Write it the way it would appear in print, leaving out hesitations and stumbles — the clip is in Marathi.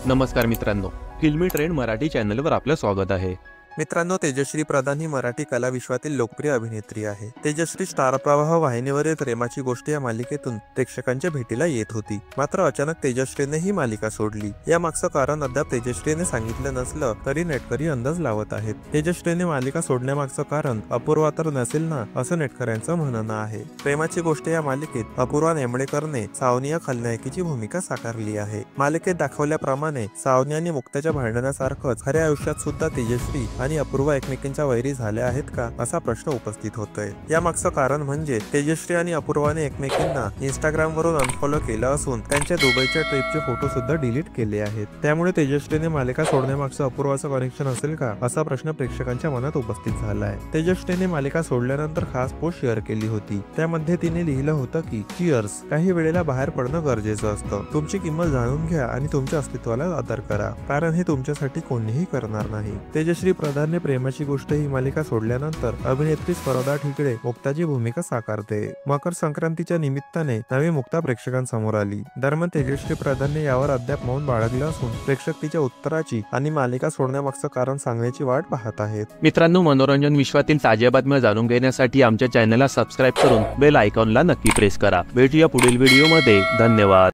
नमस्कार मित्रांनो, फिल्मी ट्रेंड मराठी चॅनलवर आपलं स्वागत आहे। मित्रांनो, तेजश्री प्रधान ही मराठी कला विश्वातील लोकप्रिय अभिनेत्री आहे। तेजश्री स्टार प्रवाह वाहिनीवरील प्रेमाची गोष्ट या मालिकेतून प्रेक्षकांच्या भेटीला येत होती। मात्र अचानक तेजश्रीने ही मालिका सोडली। या मागचं कारण अद्याप तेजश्रीने सांगितलं नसलं तरी नेटकरी अंदाज लावत आहेत। तेजश्रीने मालिका सोडण्यामागचं कारण अपूर्वा तर नसेल ना, असं नेटकऱ्यांचं म्हणणं आहे। प्रेमाची गोष्ट या मालिकेत अपूर्वा नेमडेकरने सावनी या खलनायकीची भूमिका साकारली आहे। मालिकेत दाखवल्याप्रमाणे सावनी आणि मुक्ताच्या भांडणासारखंच खऱ्या आयुष्यात सुद्धा तेजश्री आणि अपूर्वा एकमेकींच्या वैरी झाल्या आहेत का, असा प्रश्न उपस्थित होतोय। यामागचं कारण म्हणजे तेजश्री आणि अपूर्वाने एकमेकींना इंस्टाग्राम वरून अनफॉलो केलं असून त्यांच्या दुबईच्या ट्रिपचे फोटो सुद्धा डिलीट केले आहेत। त्यामुळे तेजश्रीने मालिका सोडण्यामागचं अपूर्वाचं कनेक्शन असेल का, असा प्रश्न प्रेक्षकांच्या मनात उपस्थित झालाय। तेजश्रीने मालिका सोडल्यानंतर खास पोस्ट शेअर केली होती। त्यामध्ये तिने लिहिलं होतं की चिअर्स, काही वेळेला बाहेर पडणं गरजेचं असतं। तुमची किंमत जाणून घ्या आणि तुमच्या अस्तित्वाला आदर करा, कारण हे तुमच्यासाठी कोणीही करणार नाही। तेजश्री प्रधानने प्रेमाची गोष्ट ही मालिका सोडल्यानंतर अभिनेत्री स्पर्धा ठिकरे मुक्ताची भूमिका साकारते। मकर संक्रांतीच्या निमित्ताने नवी मुक्ता प्रेक्षकांसमोर आली। दरम्यान तेजश्री प्रधानने यावर अद्याप मौन बाळगलं असून प्रेक्षक तिच्या उत्तराची आणि मालिका सोडण्यामागचं कारण सांगण्याची वाट पाहत आहेत। मित्रांनो, मनोरंजन विश्वातील ताज्या बातम्या जाणून घेण्यासाठी आमच्या चॅनलला सबस्क्राईब करून बेल आयकॉनला नक्की प्रेस करा। भेटूया पुढील व्हिडिओमध्ये। धन्यवाद।